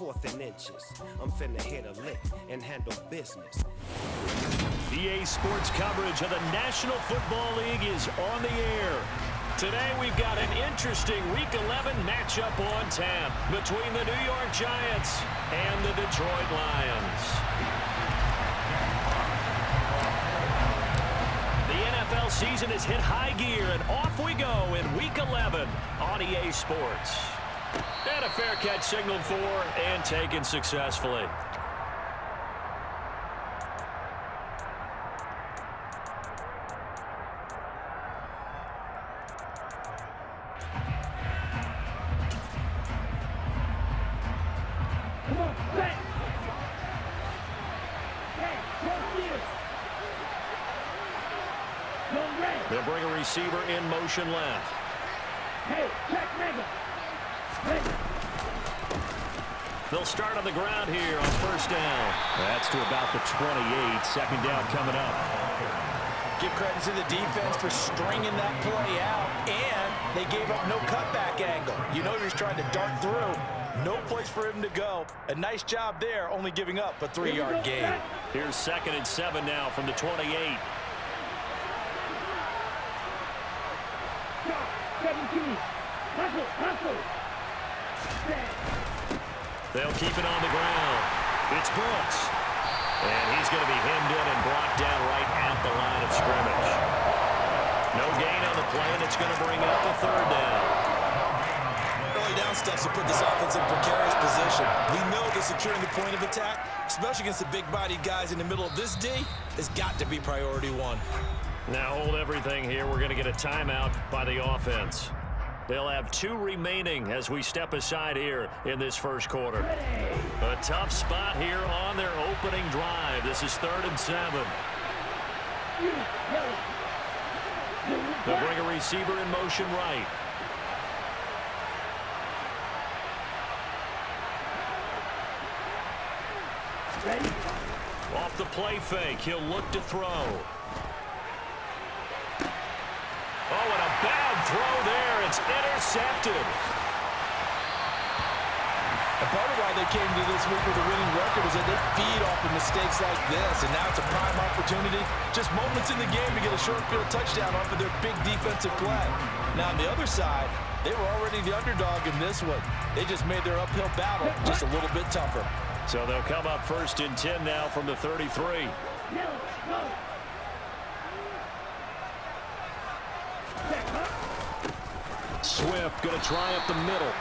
4th and inches. I'm finna hit a lick and handle business. EA Sports coverage of the National Football League is on the air. Today we've got an interesting Week 11 matchup on tap between the New York Giants and the Detroit Lions. The NFL season has hit high gear, and off we go in Week 11 on EA Sports. And a fair catch signaled for and taken successfully. They'll bring a receiver in motion left. Hey, check nigga. Hey. They'll start on the ground here on first down. That's to about the 28. Second down coming up. Give credit to the defense for stringing that play out, and they gave up no cutback angle. You know you're trying to dart through. No place for him to go. A nice job there, only giving up a 3-yard gain. Here's 2nd and 7 now from the 28. 17. Hustle. They'll keep it on the ground. It's Brooks. And he's going to be hemmed in and brought down right at the line of scrimmage. No gain on the play, and it's going to bring up a 3rd down. Early down steps to put this offense in precarious position. We know that securing the point of attack, especially against the big-bodied guys in the middle of this D, has got to be priority one. Now hold everything here. We're going to get a timeout by the offense. They'll have 2 remaining as we step aside here in this first quarter. A tough spot here on their opening drive. This is 3rd and 7. They'll bring a receiver in motion right. Off the play fake, he'll look to throw. Oh, and a bad throw there. It's intercepted. And part of why they came to this week with a winning record is that they feed off of mistakes like this. And now it's a prime opportunity, just moments in the game to get a short field touchdown off of their big defensive play. Now on the other side, they were already the underdog in this one. They just made their uphill battle just a little bit tougher. So they'll come up 1st and 10 now from the 33. Swift going to try up the middle.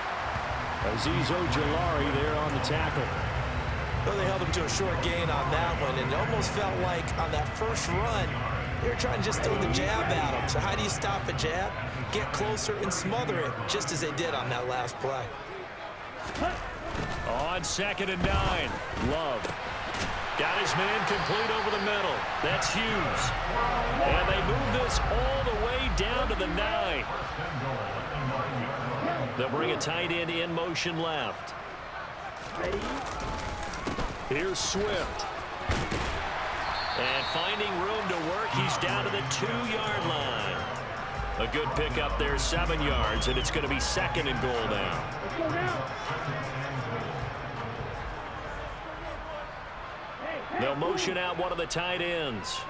Azeez Ojulari there on the tackle. Well, they held him to a short gain on that one, and it almost felt like on that first run, they were trying to just throw the jab at him. So how do you stop a jab? Get closer and smother it, just as they did on that last play. On 2nd and 9, Love. Got his man complete over the middle. That's Hughes. And they move this all the way down to the 9. They'll bring a tight end in motion left. Here's Swift. And finding room to work, he's down to the 2-yard line. A good pickup there, 7 yards, and it's going to be 2nd and goal now. They'll motion out one of the tight ends.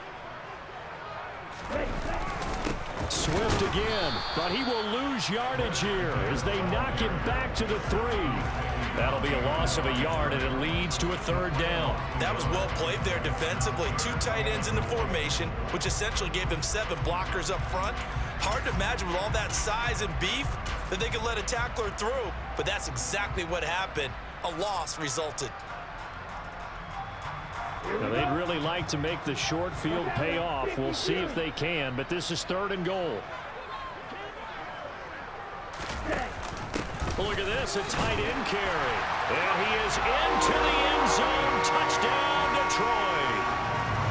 Swift again, but he will lose yardage here as they knock him back to the 3. That'll be a loss of a yard, and it leads to a 3rd down. That was well played there defensively. 2 tight ends in the formation, which essentially gave them 7 blockers up front. Hard to imagine with all that size and beef that they could let a tackler through, but that's exactly what happened. A loss resulted. Now, they'd really like to make the short field pay off. We'll see if they can, but this is 3rd and goal. Look at this, a tight end carry. And he is into the end zone. Touchdown, Detroit.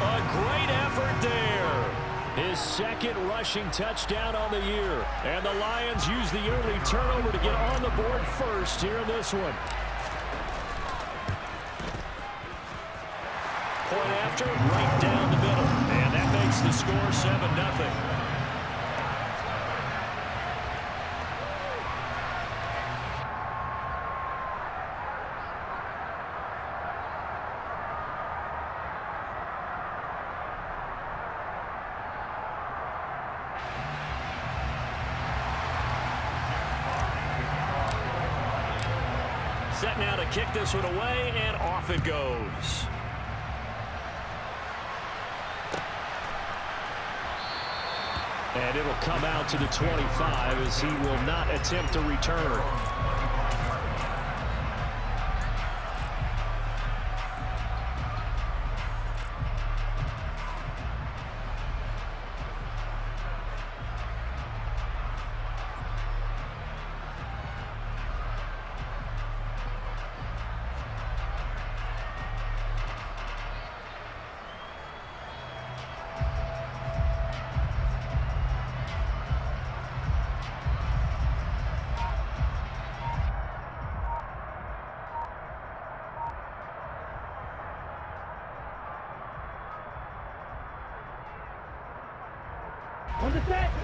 A great effort there. His 2nd rushing touchdown on the year. And the Lions use the early turnover to get on the board first here in this one. Point after, right down the middle. And that makes the score 7-0. set now to kick this one away, and off it goes. And it'll come out to the 25 as he will not attempt to return.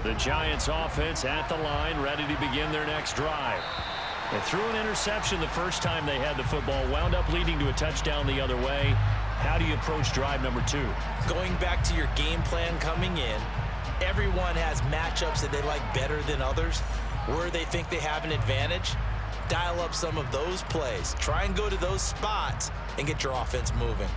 The Giants offense at the line, ready to begin their next drive. They threw an interception the first time they had the football, wound up leading to a touchdown the other way. How do you approach drive number 2? Going back to your game plan coming in, everyone has matchups that they like better than others. Where they think they have an advantage, dial up some of those plays. Try and go to those spots and get your offense moving.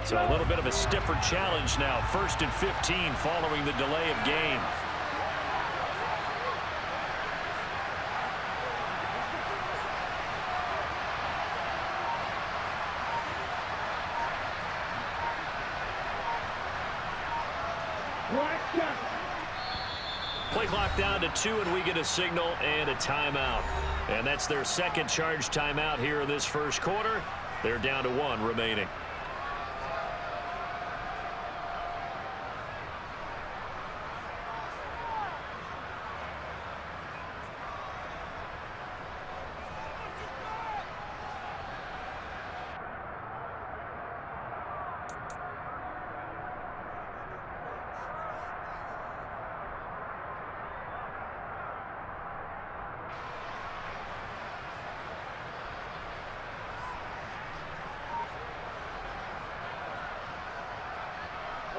So a little bit of a stiffer challenge now. 1st and 15 following the delay of game. Play clock down to 2, and we get a signal and a timeout. And that's their second charge timeout here in this first quarter. They're down to 1 remaining.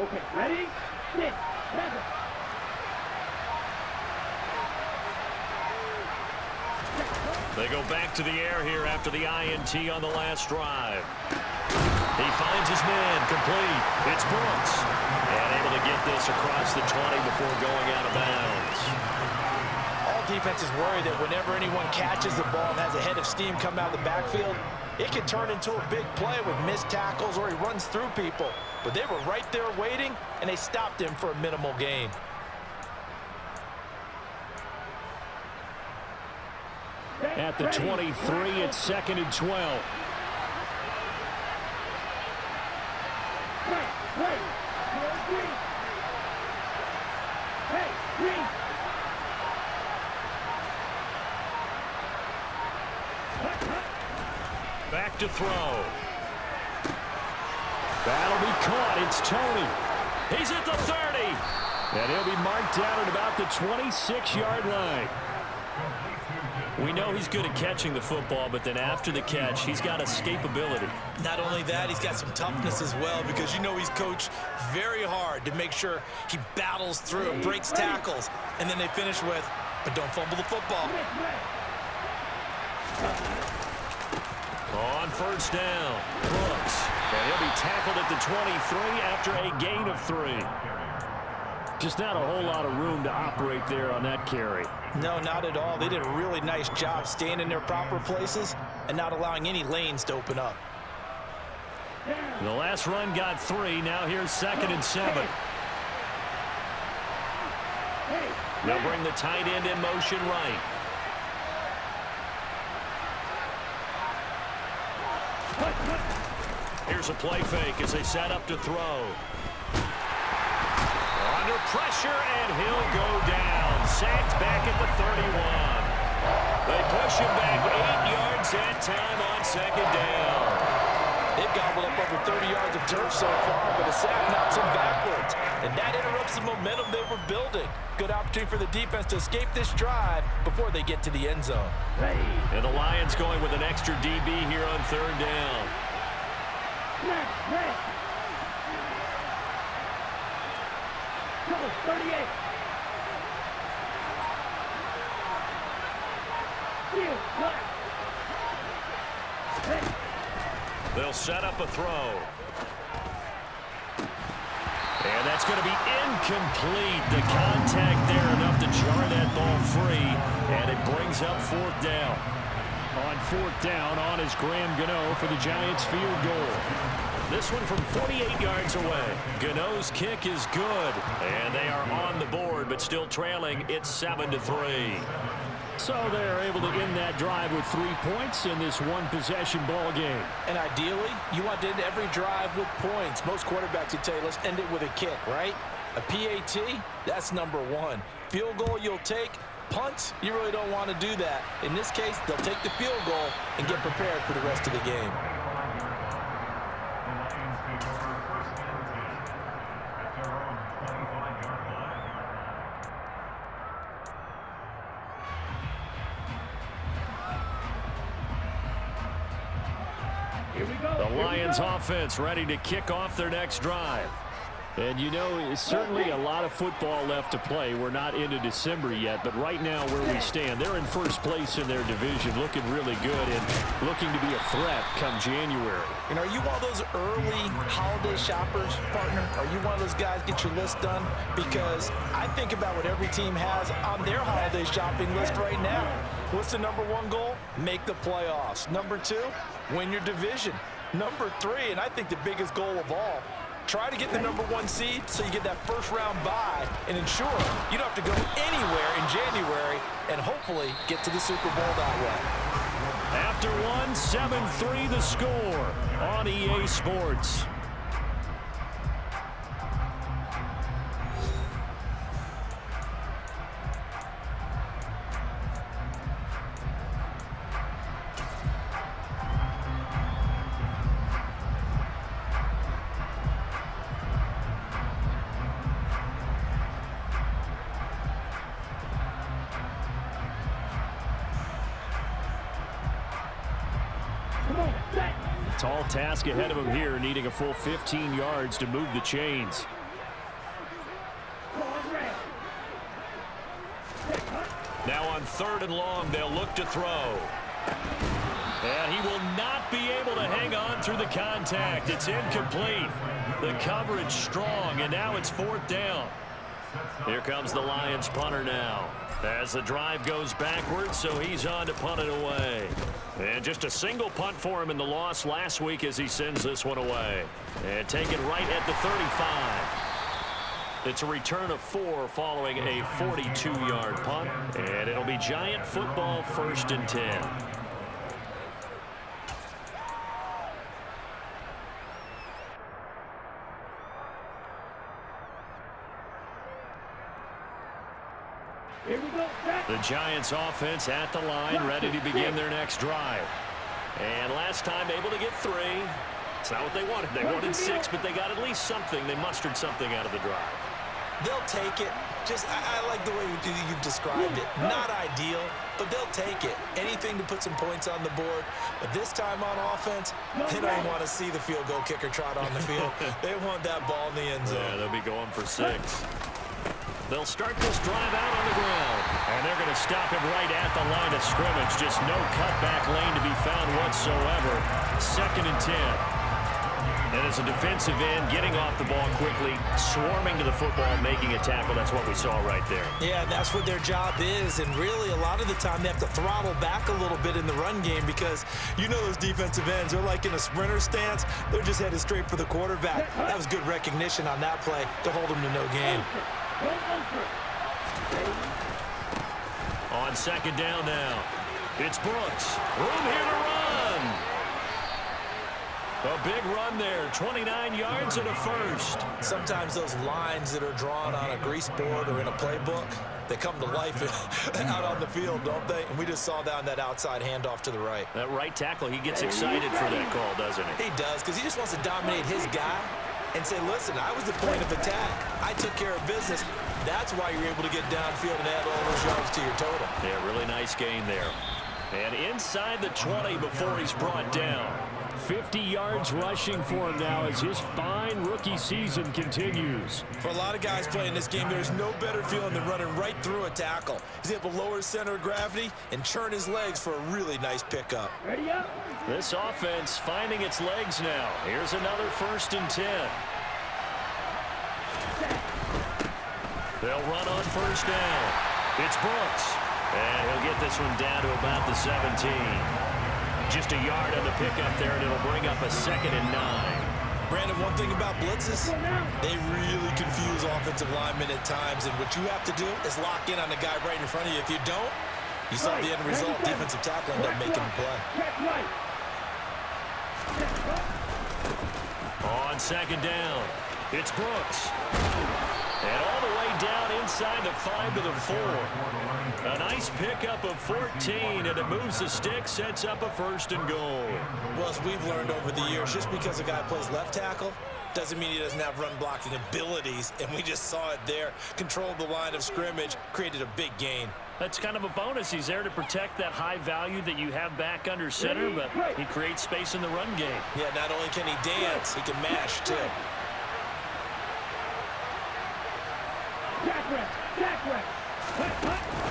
Okay, ready, sit, Madden. They go back to the air here after the INT on the last drive. He finds his man, complete. It's Brooks. And able to get this across the 20 before going out of bounds. All defenses worry that whenever anyone catches the ball and has a head of steam come out of the backfield, it can turn into a big play with missed tackles or he runs through people. But they were right there waiting, and they stopped him for a minimal gain. At the 23, it's 2nd and 12. Back to throw. That'll be caught. It's Tony. He's at the 30. And he'll be marked down at about the 26-yard line. We know he's good at catching the football, but then after the catch, he's got escapability. Not only that, he's got some toughness as well, because you know he's coached very hard to make sure he battles through, breaks tackles, and then they finish with, but don't fumble the football. On first down, Brooks. And he'll be tackled at the 23 after a gain of 3. Just not a whole lot of room to operate there on that carry. No, not at all. They did a really nice job staying in their proper places and not allowing any lanes to open up. The last run got 3. Now here's 2nd and 7. They'll bring the tight end in motion right. Here's a play fake as they set up to throw. Under pressure, and he'll go down. Sacked back at the 31. They push him back 8 yards that time on 2nd down. They've gobbled up over 30 yards of turf so far, but a sack knocks him backwards. and that interrupts the momentum they were building. Good opportunity for the defense to escape this drive before they get to the end zone. And the Lions going with an extra DB here on third down. Number 38. Field left. They'll set up a throw. And that's going to be incomplete. The contact there enough to jar that ball free. And it brings up fourth down. On fourth down, on is Graham Gano for the Giants field goal. This one from 48 yards away. Gano's kick is good. And they are on the board, but still trailing. It's 7-3. So they're able to end that drive with 3 points in this one-possession ball game. And ideally, you want to end every drive with points. Most quarterbacks would tell you, let's end it with a kick, right? A PAT, that's number one. Field goal you'll take. Punts, you really don't want to do that. In this case, they'll take the field goal and get prepared for the rest of the game. The Lions offense ready to kick off their next drive. And you know, it's certainly a lot of football left to play. We're not into December yet, but right now where we stand, they're in first place in their division, looking really good and looking to be a threat come January. And are you one of those early holiday shoppers, partner? Are you one of those guys get your list done? Because I think about what every team has on their holiday shopping list right now. What's the number one goal? Make the playoffs. Number two, win your division. Number three, and I think the biggest goal of all, try to get the number one seed so you get that first round bye and ensure you don't have to go anywhere in January and hopefully get to the Super Bowl that way. After one, 7-3 the score on EA Sports. Tall task ahead of him here, needing a full 15 yards to move the chains. Now on third and long, they'll look to throw. And he will not be able to hang on through the contact. It's incomplete. The coverage strong, and now it's fourth down. Here comes the Lions punter now. As the drive goes backwards, so he's on to punt it away. And just a single punt for him in the loss last week as he sends this one away. And taken right at the 35. It's a return of 4 following a 42-yard punt. And it'll be Giant football, 1st and 10. The Giants offense at the line, ready to begin their next drive. And last time able to get 3. It's not what they wanted. They wanted 6, but they got at least something. They mustered something out of the drive. They'll take it. I like the way you've described it. Not ideal, but they'll take it. Anything to put some points on the board. But this time on offense, they don't want to see the field goal kicker trot on the field. They want that ball in the end zone. Yeah, they'll be going for 6. They'll start this drive out on the ground. And they're going to stop him right at the line of scrimmage. Just no cutback lane to be found whatsoever. 2nd and 10. And as a defensive end, getting off the ball quickly, swarming to the football, making a tackle. That's what we saw right there. Yeah, that's what their job is. And really, a lot of the time, they have to throttle back a little bit in the run game because you know those defensive ends, they're like in a sprinter stance. They're just headed straight for the quarterback. That was good recognition on that play to hold them to no gain. On 2nd down now, it's Brooks. Room here to run. A big run there, 29 yards and a 1st. Sometimes those lines that are drawn on a grease board or in a playbook, they come to life out on the field, don't they? And we just saw that on that outside handoff to the right. That right tackle, he gets excited for that call, doesn't he? He does, because he just wants to dominate his guy. and say, listen, I was the point of attack. I took care of business. That's why you're able to get downfield and add all those yards to your total. Yeah, really nice gain there. And inside the 20 before he's brought down. 50 yards rushing for him now as his fine rookie season continues. For a lot of guys playing this game, there's no better feeling than running right through a tackle. He's able to lower his center of gravity and churn his legs for a really nice pickup. Ready up. This offense finding its legs now. Here's another 1st and 10. They'll run on 1st down. It's Brooks. And he'll get this one down to about the 17. Just a yard on the pickup there, and it'll bring up a 2nd and 9. Brandon, one thing about blitzes, they really confuse offensive linemen at times, and what you have to do is lock in on the guy right in front of you. If you don't, you saw the end result. Defensive tackle ended up making the play. On 2nd down, it's Brooks. And all the way down inside the 5 to the 4. A nice pickup of 14, and it moves the stick, sets up a 1st and goal. Well, as we've learned over the years, just because a guy plays left tackle doesn't mean he doesn't have run blocking abilities, and we just saw it there. Controlled the line of scrimmage, created a big gain. That's kind of a bonus. He's there to protect that high value that you have back under center, but he creates space in the run game. Yeah, not only can he dance, he can mash, too.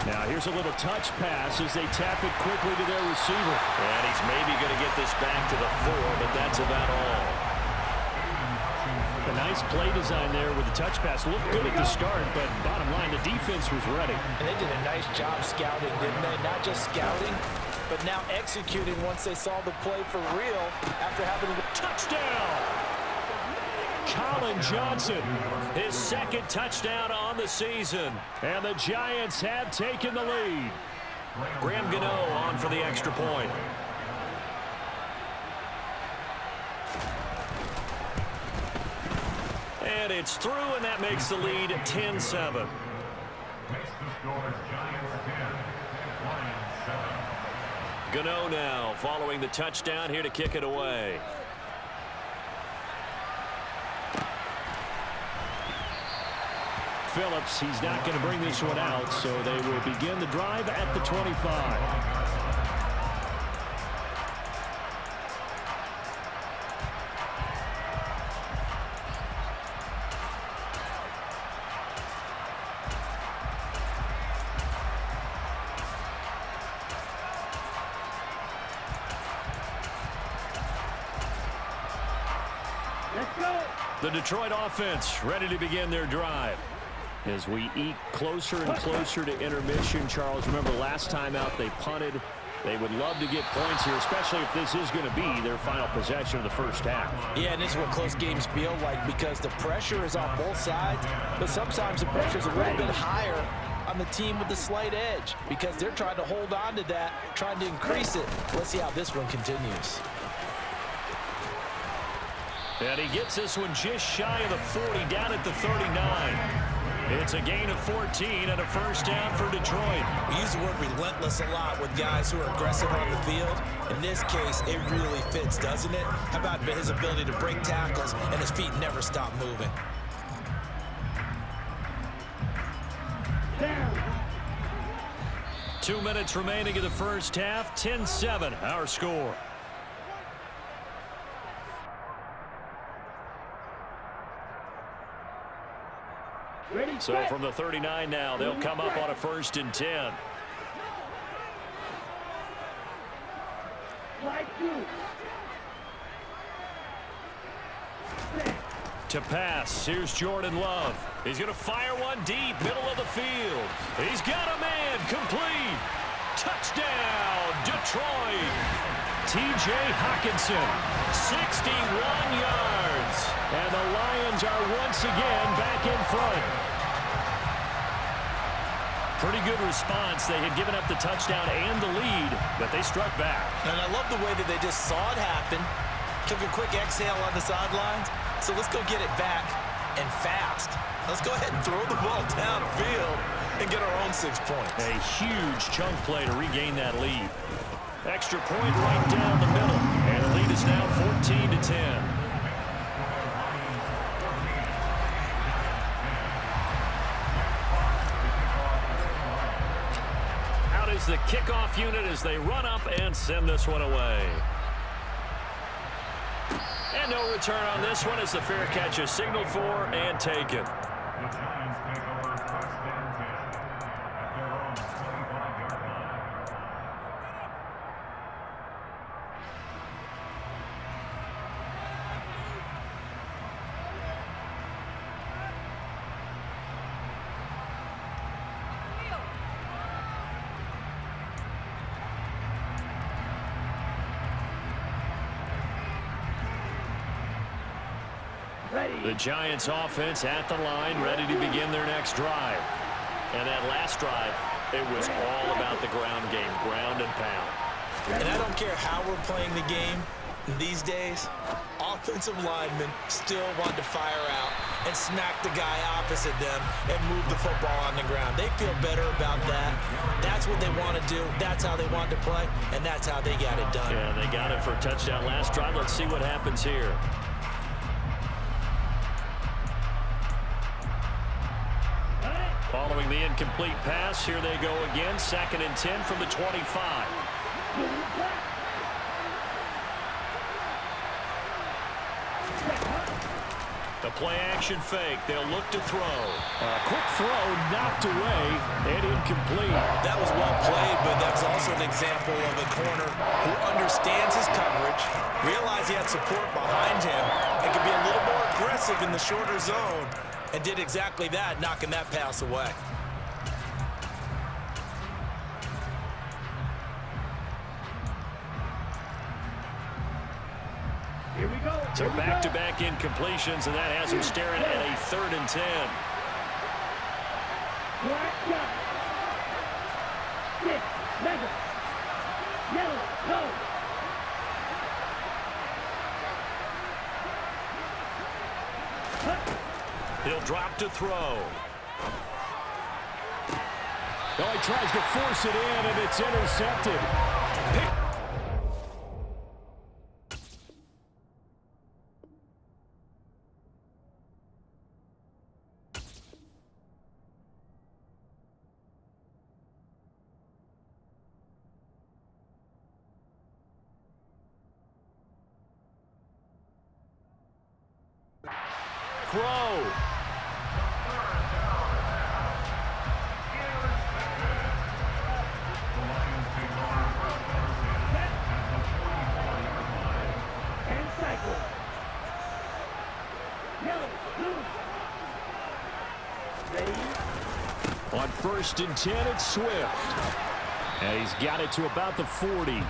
Now here's a little touch pass as they tap it quickly to their receiver. And he's maybe going to get this back to the 4, but that's about all. A nice play design there with the touch pass. Looked good at the start, but bottom line, the defense was ready. And they did a nice job scouting, didn't they? Not just scouting, but now executing once they saw the play for real after having a touchdown. Colin Johnson, his 2nd touchdown on the season. And the Giants have taken the lead. Graham Gano on for the extra point. And it's through, and that makes the lead 10-7. Gano now following the touchdown here to kick it away. Phillips, he's not going to bring this one out, so they will begin the drive at the 25. Let's go. The Detroit offense ready to begin their drive. As we eke closer and closer to intermission, Charles, remember last time out they punted. They would love to get points here, especially if this is going to be their final possession of the 1st half. Yeah, and this is what close games feel like because the pressure is on both sides, but sometimes the pressure is a little bit higher on the team with the slight edge because they're trying to hold on to that, trying to increase it. Let's see how this one continues. And he gets this one just shy of the 40, down at the 39. It's a gain of 14 and a 1st down for Detroit. We use the word relentless a lot with guys who are aggressive on the field. In this case, it really fits, doesn't it? How about his ability to break tackles and his feet never stop moving? Down. 2 minutes remaining in the 1st half. 10-7, our score. Ready, So from the 39 now, they'll come up on a 1st and 10. To pass, here's Jordan Love. He's going to fire one deep, middle of the field. He's got a man, complete. Touchdown, Detroit. T.J. Hockenson, 61 yards. And the Lions are once again back in front. Pretty good response. They had given up the touchdown and the lead, but they struck back. And I love the way that they just saw it happen, took a quick exhale on the sidelines. So let's go get it back and fast. Let's go ahead and throw the ball downfield and get our own 6 points. A huge chunk play to regain that lead. Extra point right down the middle, and the lead is now 14-10. is the kickoff unit as they run up and send this one away. And no return on this one as the fair catch is signaled for and taken. The Giants offense at the line, ready to begin their next drive. And that last drive, it was all about the ground game, ground and pound. And I don't care how we're playing the game these days, offensive linemen still want to fire out and smack the guy opposite them and move the football on the ground. They feel better about that. That's what they want to do. That's how they want to play, and that's how they got it done. Yeah, they got it for a touchdown last drive. Let's see what happens here. Following the incomplete pass, here they go again. 2nd and 10 from the 25. The play-action fake. They'll look to throw. A quick throw knocked away and incomplete. That was well played, but that's also an example of a corner who understands his coverage, realized he had support behind him, and could be a little more aggressive in the shorter zone, and did exactly that, knocking that pass away. Here we go. So back-to-back incompletions, and that has him staring at a 3rd and 10. Black shot. 6, mega. Yellow, go. He'll drop to throw. Oh, he tries to force it in, and it's intercepted. Throw. On 1st and 10, it's Swift. And he's got it to about the 40.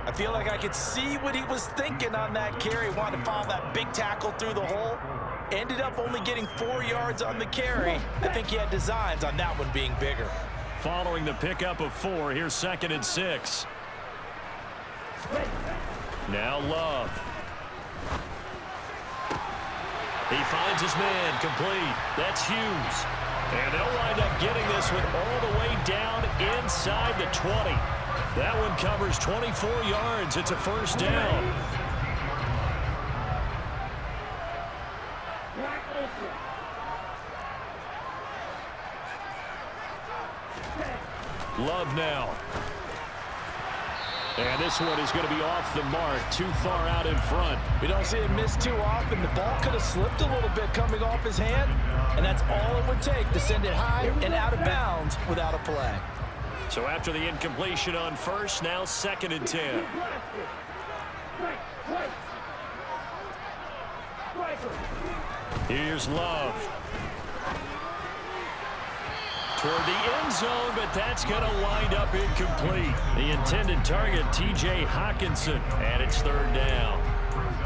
I feel like I could see what he was thinking on that carry. Wanted to follow that big tackle through the hole. Ended up only getting 4 yards on the carry. I think he had designs on that one being bigger. Following the pickup of 4, here's 2nd and 6. Now Love. He finds his man, complete. That's Hughes. And they'll wind up getting this one all the way down inside the 20. That one covers 24 yards. It's a 1st down. Love now. And this one is going to be off the mark, too far out in front. We don't see him miss too often. The ball could have slipped a little bit coming off his hand, and that's all it would take to send it high and out of bounds without a play. So after the incompletion on 1st, now 2nd and 10. Here's Love. Toward the end zone, but that's going to wind up incomplete. The intended target, T.J. Hawkinson, and it's 3rd down.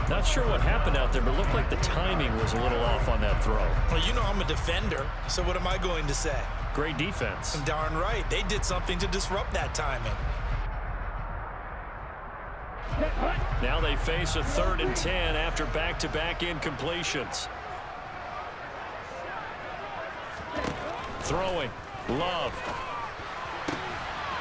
Not sure what happened out there, but it looked like the timing was a little off on that throw. Well, you know I'm a defender, so what am I going to say? Great defense. Darn right. They did something to disrupt that timing. Now they face a 3rd and 10 after back-to-back incompletions. Throwing. Love.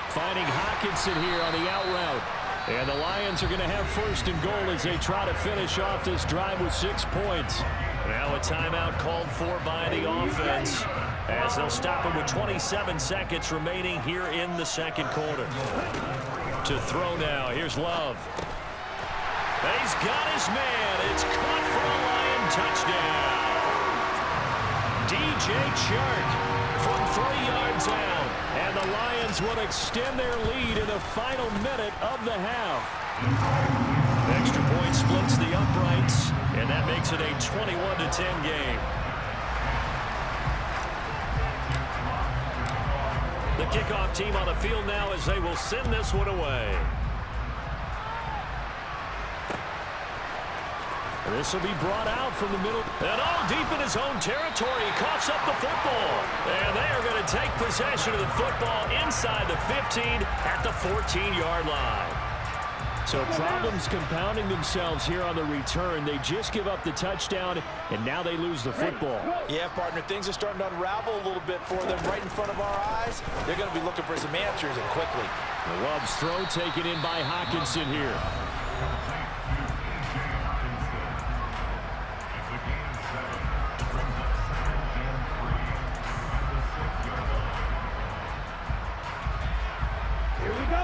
Finding Hawkinson here on the out route. And the Lions are going to have 1st and goal as they try to finish off this drive with 6 points. Now a timeout called for by the offense as they'll stop him with 27 seconds remaining here in the second quarter. To throw now, here's Love. And he's got his man. It's caught for a Lion touchdown. DJ Chark from 3 yards out. And the Lions will extend their lead in the final minute of the half. Extra point splits the uprights, and that makes it a 21-10 game. The kickoff team on the field now as they will send this one away. This will be brought out from the middle. And all deep in his own territory. He coughs up the football. And they are going to take possession of the football inside the 15 at the 14-yard line. So problems compounding themselves here on the return. They just give up the touchdown, and now they lose the football. Yeah, partner, things are starting to unravel a little bit for them right in front of our eyes. They're going to be looking for some answers, and quickly. The Love's throw taken in by Hockenson here.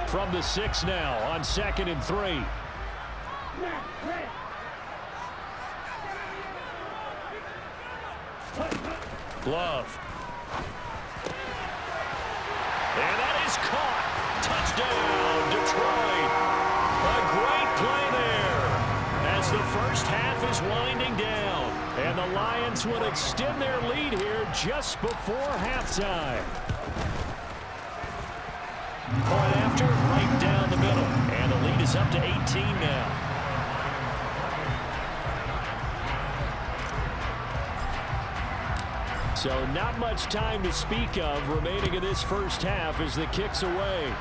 From the 6 now on 2nd and 3. Love. And that is caught. Touchdown, Detroit. A great play there as the first half is winding down. And the Lions will extend their lead here just before halftime. Point after, right down the middle. And the lead is up to 18 now. So not much time to speak of remaining in this first half as the kick's away.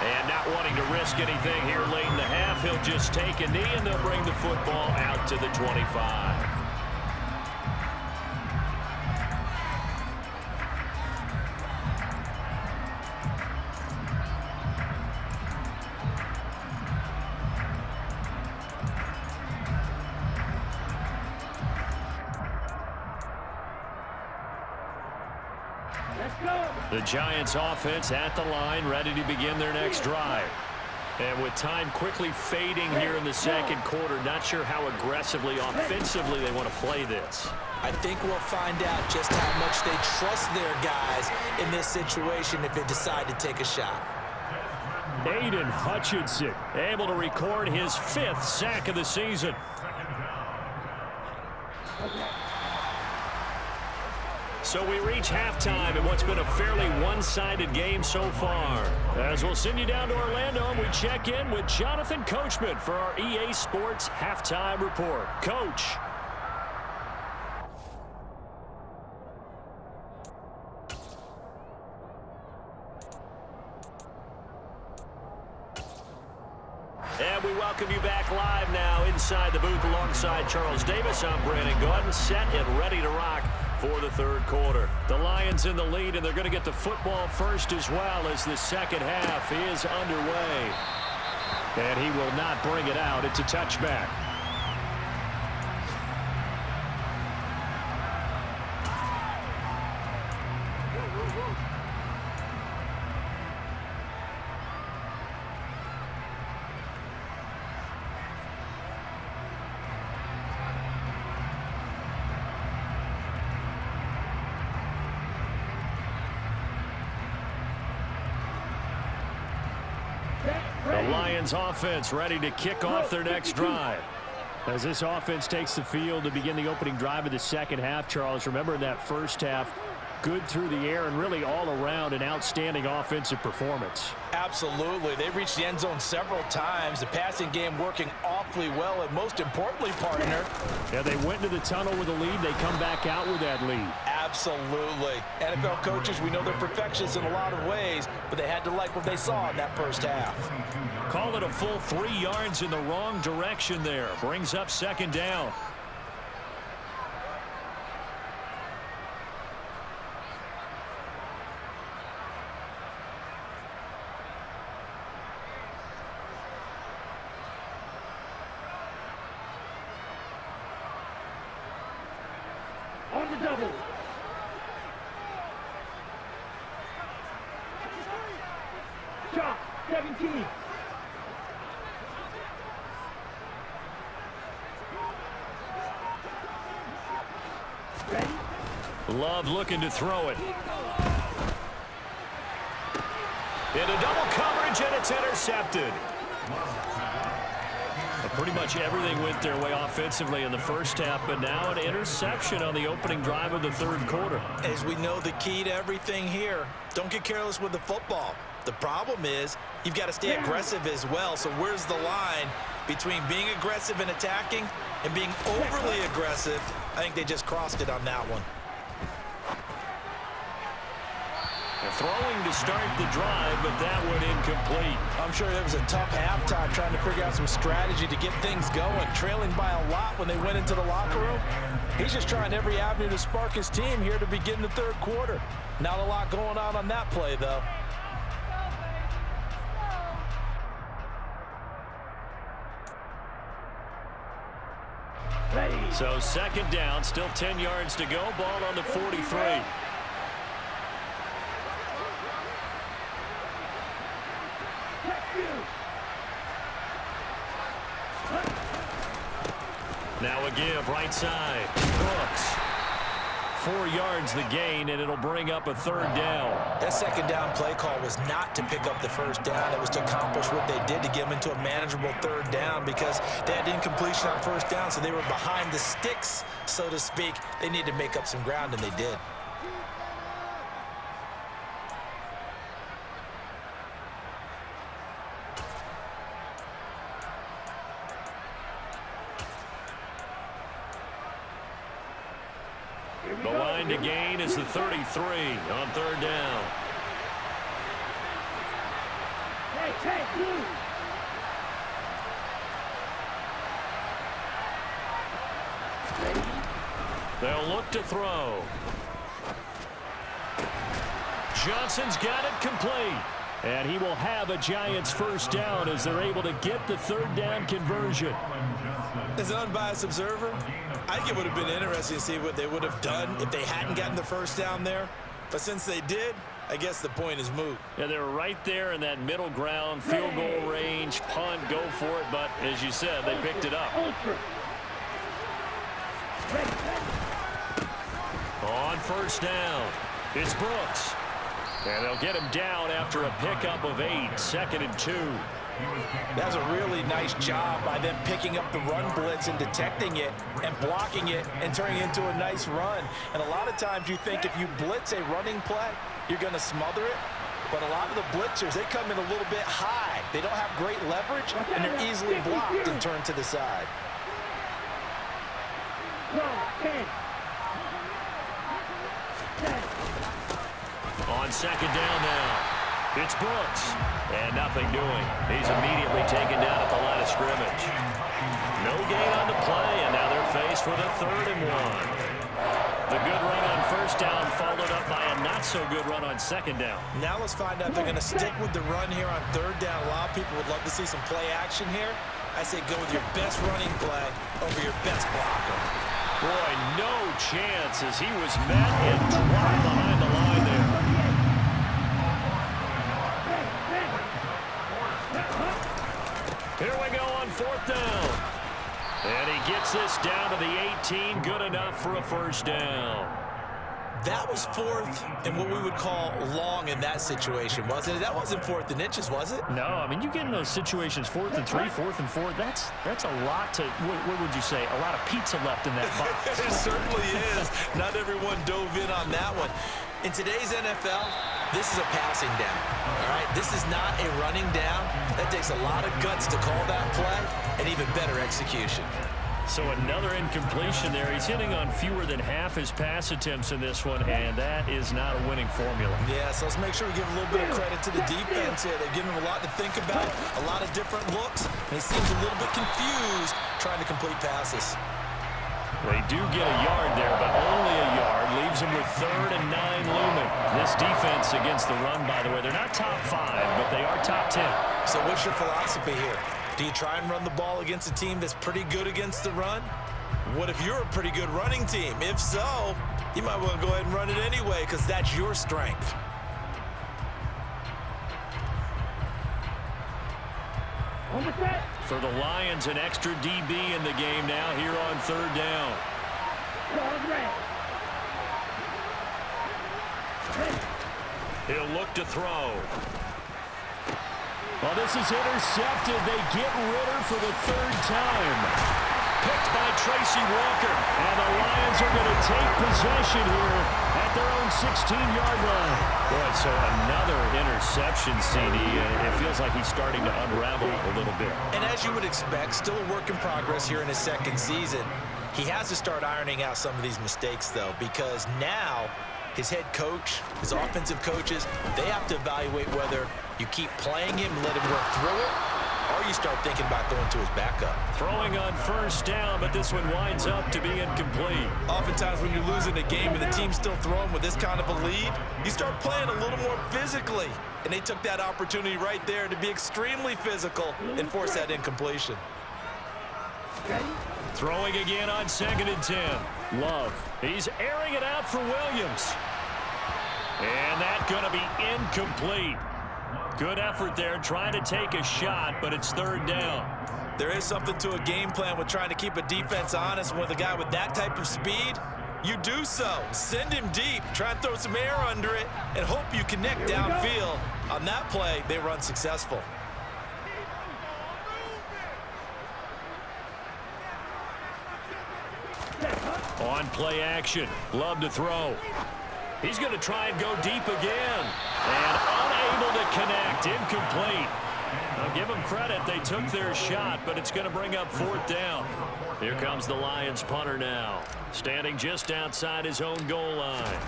And not wanting to risk anything here late in the half, he'll just take a knee and they'll bring the football out to the 25. The Giants offense at the line, ready to begin their next drive. And with time quickly fading here in the second quarter, not sure how aggressively, offensively they want to play this. I think we'll find out just how much they trust their guys in this situation if they decide to take a shot. Aiden Hutchinson able to record his 5th sack of the season. So we reach halftime in what's been a fairly one-sided game so far. As we'll send you down to Orlando and we check in with Jonathan Coachman for our EA Sports Halftime Report. Coach. And we welcome you back live now inside the booth alongside Charles Davis. I'm Brandon Gordon, set and ready to rock for the third quarter. The Lions in the lead, and they're going to get the football first as well as the second half is underway. And he will not bring it out. It's a touchback. The Lions offense ready to kick off their next drive. As this offense takes the field to begin the opening drive of the second half, Charles, remember in that first half, good through the air and really all around an outstanding offensive performance. Absolutely. They reached the end zone several times. The passing game working awfully well, and most importantly, partner. Yeah, they went into the tunnel with a lead. They come back out with that lead. Absolutely. NFL coaches, we know they're perfectionists in a lot of ways, but they had to like what they saw in that first half. Call it a full 3 yards in the wrong direction there. Brings up second down. double. Shot, 17. Ready? Love looking to throw it. Into double coverage, and it's intercepted. Pretty much everything went their way offensively in the first half, but now an interception on the opening drive of the third quarter. As we know, the key to everything here, don't get careless with the football. The problem is you've got to stay aggressive as well. So where's the line between being aggressive and attacking and being overly aggressive? I think they just crossed it on that one. They're throwing to start the drive, but that one incomplete. I'm sure there was a tough halftime trying to figure out some strategy to get things going, trailing by a lot when they went into the locker room. He's just trying every avenue to spark his team here to begin the third quarter. Not a lot going on that play, though. So second down, still 10 yards to go, ball on the 43. Now a give, right side. Brooks. 4 yards the gain, and it'll bring up a third down. That second down play call was not to pick up the first down. It was to accomplish what they did to get them into a manageable third down because they had incompletion on first down, so they were behind the sticks, so to speak. They needed to make up some ground, and they did. The line to gain is the 33 on third down. Hey, blue. They'll look to throw. Johnson's got it complete. And he will have a Giants first down as they're able to get the third down conversion. As an unbiased observer, I think it would have been interesting to see what they would have done if they hadn't gotten the first down there. But since they did, I guess the point is moot. Yeah, they're right there in that middle ground, field goal range, punt, go for it. But as you said, they picked it up. On first down, it's Brooks. And they'll get him down after a pickup of 8, 2nd and 2. That's a really nice job by them picking up the run blitz and detecting it and blocking it and turning it into a nice run. And a lot of times you think if you blitz a running play, you're going to smother it. But a lot of the blitzers, they come in a little bit high. They don't have great leverage, and they're easily blocked and turned to the side. On second down now, it's Brooks. And nothing doing. He's immediately taken down at the line of scrimmage. No gain on the play, and now they're faced with a 3rd and 1. The good run on first down followed up by a not-so-good run on second down. Now let's find out if they're going to stick with the run here on third down. A lot of people would love to see some play action here. I say go with your best running play over your best blocker. Boy, no chance as he was met and dropped behind the line there. Here we go on 4th down. And he gets this down to the 18. Good enough for a first down. That was 4th and what we would call long in that situation, wasn't it? That wasn't 4th and inches, was it? No, I mean, you get in those situations, 4th and 3, 4th and 4. That's a lot to, what would you say, a lot of pizza left in that box. It certainly is. Not everyone dove in on that one. In today's NFL, this is a passing down, all right? This is not a running down. That takes a lot of guts to call that play and even better execution. So another incompletion there. He's hitting on fewer than half his pass attempts in this one, and that is not a winning formula. Yeah, so let's make sure we give a little bit of credit to the defense here. They've given him a lot to think about, a lot of different looks, and he seems a little bit confused trying to complete passes. They do get a yard there, but only a yard. Leaves him with 3rd and 9 looming. This defense against the run, by the way, they're not top 5, but they are top 10. So what's your philosophy here? Do you try and run the ball against a team that's pretty good against the run? What if you're a pretty good running team? If so, you might want to go ahead and run it anyway because that's your strength. For the Lions, an extra DB in the game now here on third down. He'll look to throw. Well, this is intercepted. They get Ritter for the third time. Picked by Tracy Walker. And the Lions are going to take possession here at their own 16-yard line. Boy, so another interception, CD. It feels like he's starting to unravel a little bit. And as you would expect, still a work in progress here in his second season. He has to start ironing out some of these mistakes, though, because now his head coach, his offensive coaches, they have to evaluate whether you keep playing him and let him work through it, or you start thinking about going to his backup. Throwing on first down, but this one winds up to be incomplete. Oftentimes when you're losing a game and the team's still throwing with this kind of a lead, you start playing a little more physically. And they took that opportunity right there to be extremely physical and force that incompletion. Throwing again on 2nd and 10. Love. He's airing it out for Williams. And that's going to be incomplete. Good effort there, trying to take a shot, but it's third down. There is something to a game plan with trying to keep a defense honest. With a guy with that type of speed, you do so. Send him deep, try and throw some air under it, and hope you connect downfield. On that play, they run successful. On play action, Love to throw. He's going to try and go deep again. And unable to connect, incomplete. I'll give them credit, they took their shot, but it's going to bring up fourth down. Here comes the Lions punter now, standing just outside his own goal line.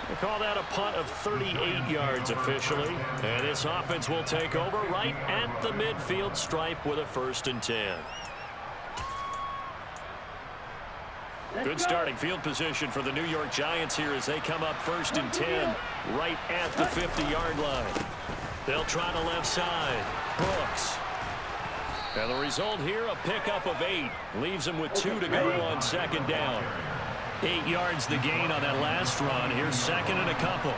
They call that a punt of 38 yards officially. And this offense will take over right at the midfield stripe with a 1st and 10. Good starting field position for the New York Giants here as they come up 1st and 10 right at the 50-yard line. They'll try the left side. Brooks. And the result here, a pickup of 8. Leaves them with 2 to go on 2nd down. 8 yards the gain on that last run. Here's 2nd and a couple.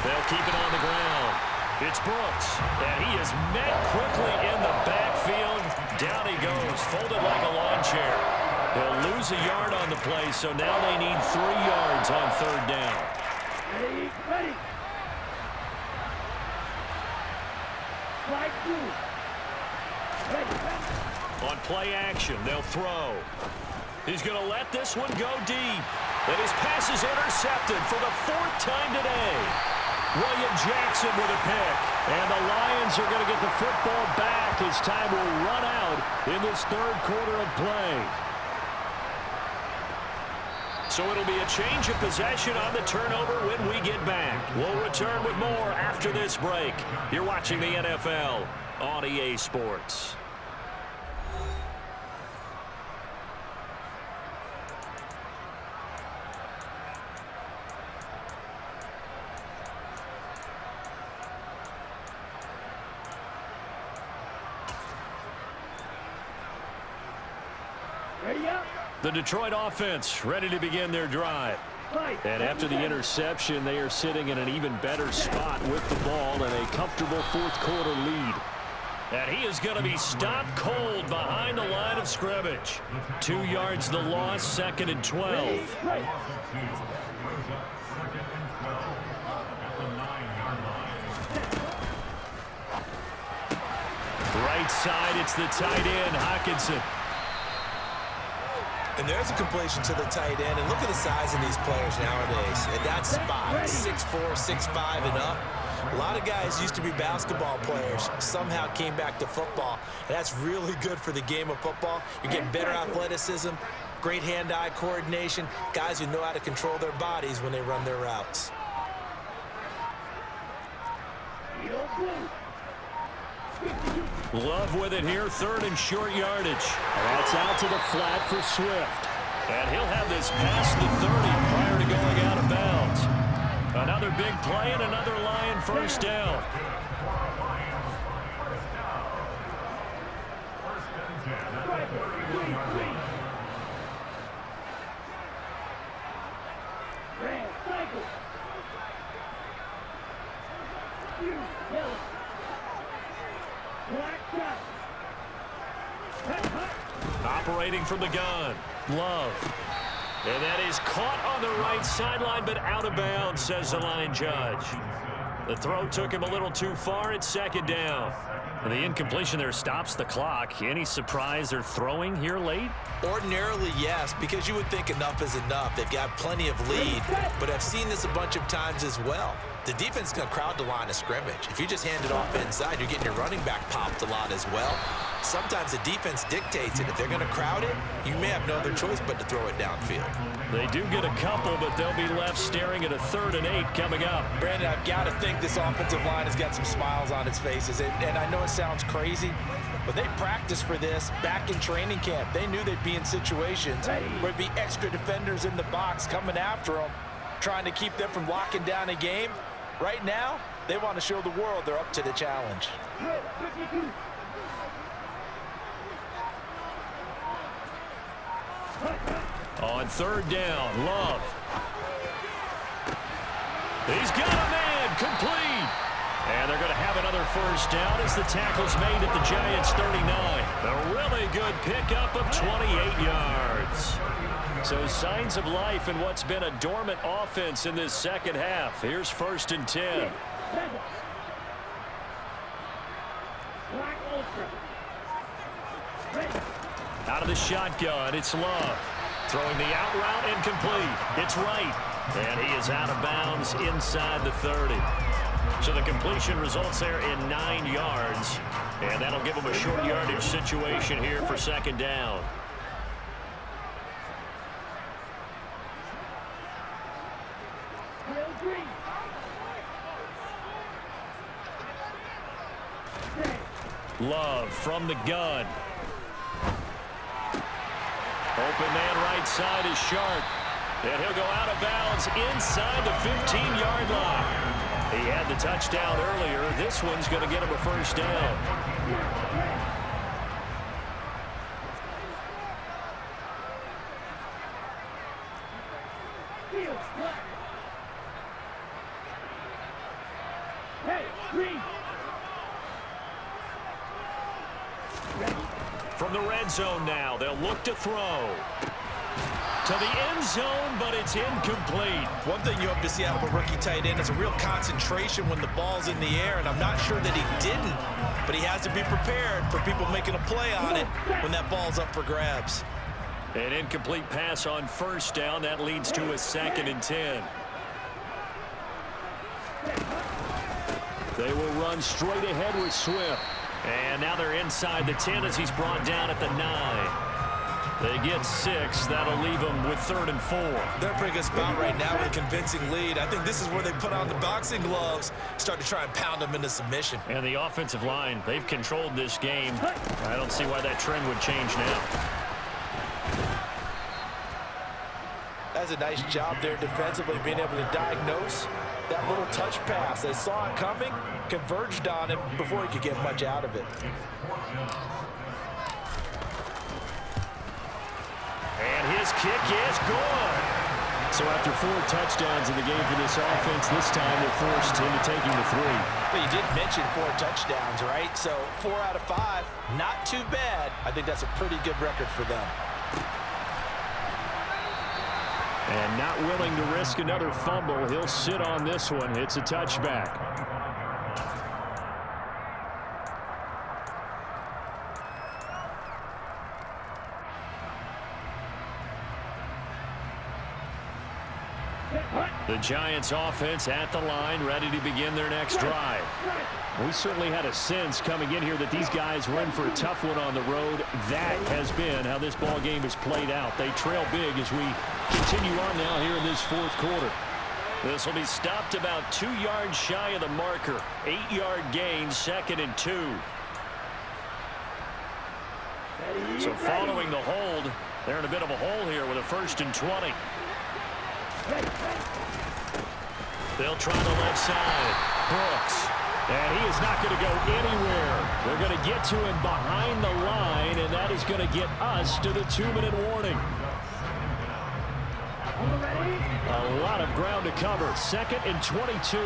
They'll keep it on the ground. It's Brooks, and he is met quickly in the backfield. Down he goes, folded like a lawn chair. They'll lose a yard on the play, so now they need 3 yards on 3rd down. Ready. Slide through. Ready. On play action, they'll throw. He's going to let this one go deep. And his pass is intercepted for the 4th time today. William Jackson with a pick. And the Lions are going to get the football back as time will run out in this 3rd quarter of play. So it'll be a change of possession on the turnover when we get back. We'll return with more after this break. You're watching the NFL on EA Sports. The Detroit offense ready to begin their drive. And after the interception, they are sitting in an even better spot with the ball and a comfortable 4th quarter lead. And he is going to be stopped cold behind the line of scrimmage. 2 yards the loss, 2nd and 12. Right side, it's the tight end, Hockenson. And there's a completion to the tight end. And look at the size of these players nowadays. At that spot, 6'4", 6'5", and up. A lot of guys used to be basketball players, somehow came back to football. And that's really good for the game of football. You're getting better athleticism, great hand-eye coordination, guys who know how to control their bodies when they run their routes. Love with it here, third and short yardage. That's out to the flat for Swift. And he'll have this past the 30 prior to going out of bounds. Another big play and another Lion first down. Operating from the gun, Love. And that is caught on the right sideline, but out of bounds, says the line judge. The throw took him a little too far. It's second down. And the incompletion there stops the clock. Any surprise they're throwing here late? Ordinarily, yes, because you would think enough is enough. They've got plenty of lead, but I've seen this a bunch of times as well. The defense is going to crowd the line of scrimmage. If you just hand it off inside, you're getting your running back popped a lot as well. Sometimes the defense dictates it. If they're going to crowd it, you may have no other choice but to throw it downfield. They do get a couple, but they'll be left staring at a 3rd and 8 coming up. Brandon, I've got to think this offensive line has got some smiles on its faces. And I know it sounds crazy, but they practiced for this back in training camp. They knew they'd be in situations where there'd be extra defenders in the box coming after them, trying to keep them from locking down a game. Right now, they want to show the world they're up to the challenge. On 3rd down, Love. He's got a man, complete. And they're going to have another first down as the tackle's made at the Giants' 39. A really good pickup of 28 yards. So signs of life in what's been a dormant offense in this second half. Here's 1st and 10. Out of the shotgun, it's Love. Throwing the out route incomplete. It's right. And he is out of bounds inside the 30. So the completion results there in 9 yards. And that'll give him a short yardage situation here for 2nd down. Love from the gun. Open man right side is Sharp. And he'll go out of bounds inside the 15-yard line. He had the touchdown earlier. This one's going to get him a first down. From the red zone now, they'll look to throw. To the end zone, but it's incomplete. One thing you hope to see out of a rookie tight end is a real concentration when the ball's in the air, and I'm not sure that he didn't, but he has to be prepared for people making a play on it when that ball's up for grabs. An incomplete pass on first down. That leads to a 2nd and 10. They will run straight ahead with Swift. And now they're inside the 10 as he's brought down at the 9. They get 6. That'll leave them with 3rd and 4. They're in a pretty good spot right now with a convincing lead. I think this is where they put on the boxing gloves, start to try and pound them into submission. And the offensive line, they've controlled this game. I don't see why that trend would change now. That's a nice job there defensively, being able to diagnose that little touch pass. They saw it coming, converged on him before he could get much out of it. And his kick is good. So after 4 touchdowns in the game for this offense, this time they're forced into taking the 3. But you did mention 4 touchdowns, right? So 4 out of 5, not too bad. I think that's a pretty good record for them. And not willing to risk another fumble. He'll sit on this one. It's a touchback. The Giants offense at the line, ready to begin their next drive. We certainly had a sense coming in here that these guys were in for a tough one on the road. That has been how this ball game has played out. They trail big as we continue on now here in this 4th quarter. This will be stopped about 2 yards shy of the marker. 8-yard gain, 2nd and 2. So following the hold, they're in a bit of a hole here with a 1st and 20. They'll try the left side. Brooks. And he is not going to go anywhere. They're going to get to him behind the line, and that is going to get us to the 2-minute warning. A lot of ground to cover. 2nd and 22.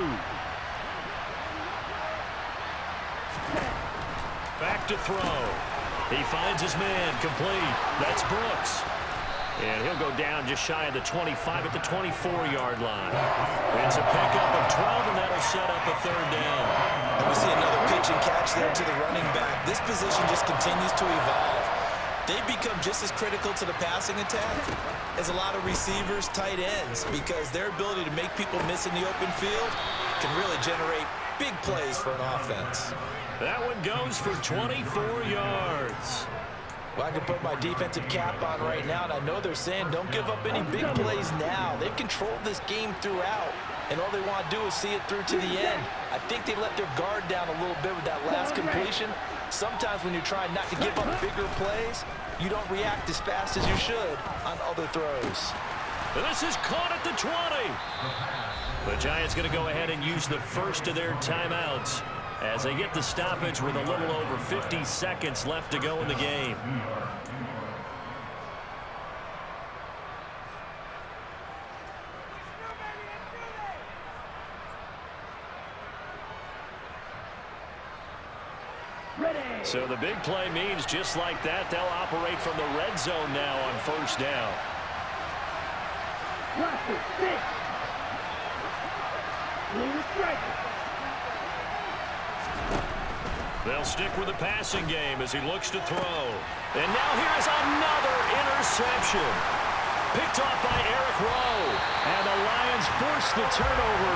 Back to throw. He finds his man complete. That's Brooks. And he'll go down just shy of the 25 at the 24-yard line. It's a pickup of 12, and that'll set up a 3rd down. And we see another pitch and catch there to the running back. This position just continues to evolve. They become just as critical to the passing attack as a lot of receivers, tight ends, because their ability to make people miss in the open field can really generate big plays for an offense. That one goes for 24 yards. Well, I can put my defensive cap on right now, and I know they're saying don't give up any big plays now. They've controlled this game throughout, and all they want to do is see it through to the end. I think they let their guard down a little bit with that last completion. Sometimes when you're trying not to give up bigger plays, you don't react as fast as you should on other throws. This is caught at the 20. The Giants going to go ahead and use the first of their timeouts as they get the stoppage with a little over 50 seconds left to go in the game. So the big play means just like that, they'll operate from the red zone now on 1st down. They'll stick with the passing game as he looks to throw. And now here is another interception. Picked off by Eric Rowe. And the Lions force the turnover.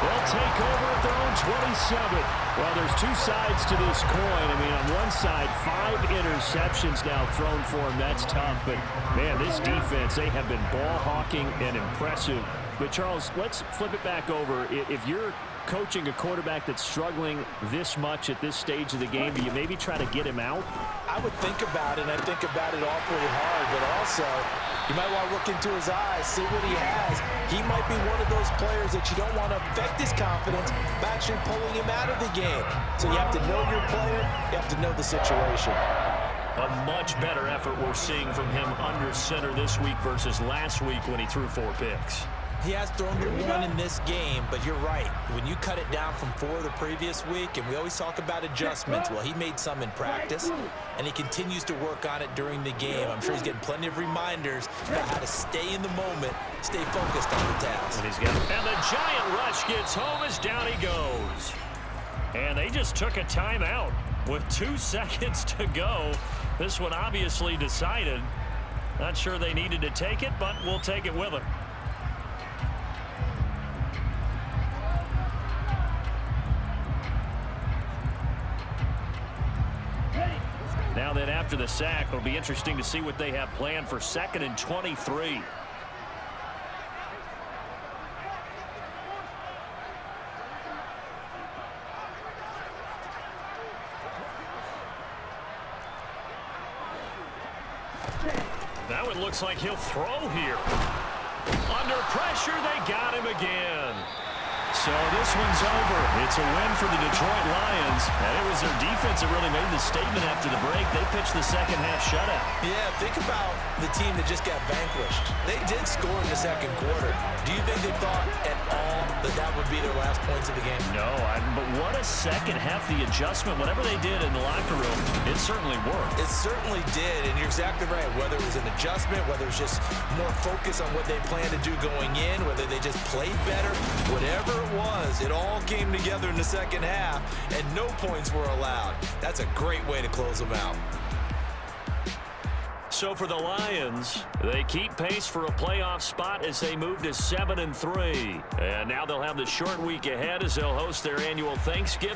They'll take over at their own 27. Well, there's 2 sides to this coin. I mean, on one side, 5 interceptions now thrown for him. That's tough. But, man, this defense, they have been ball hawking and impressive. But, Charles, let's flip it back over. If you're coaching a quarterback that's struggling this much at this stage of the game, do you maybe try to get him out? I would think about it, and I think about it awfully hard, but also you might want to look into his eyes, see what he has. He might be one of those players that you don't want to affect his confidence by actually pulling him out of the game. So you have to know your player, you have to know the situation. A much better effort we're seeing from him under center this week versus last week when he threw 4 picks. He has thrown to 1 in this game, but you're right. When you cut it down from 4 the previous week, and we always talk about adjustments, well, he made some in practice, and he continues to work on it during the game. I'm sure he's getting plenty of reminders about how to stay in the moment, stay focused on the task. And the giant rush gets home as down he goes. And they just took a timeout with 2 seconds to go. This one obviously decided. Not sure they needed to take it, but we'll take it with them. Now then, after the sack, it'll be interesting to see what they have planned for 2nd and 23. Now it looks like he'll throw here. Under pressure, they got him again. So this one's over. It's a win for the Detroit Lions. And it was their defense that really made the statement after the break. They pitched the second half shutout. Yeah, think about the team that just got vanquished. They did score in the 2nd quarter. Do you think they thought at all that that would be their last points of the game? No, but what a second half. The adjustment, whatever they did in the locker room, it certainly worked. It certainly did, and you're exactly right. Whether it was an adjustment, whether it was just more focus on what they planned to do going in, whether they just played better, whatever it was, it all came together in the second half, and no points were allowed. That's a great way to close them out. So for the Lions, they keep pace for a playoff spot as they move to 7-3. And now they'll have the short week ahead as they'll host their annual Thanksgiving.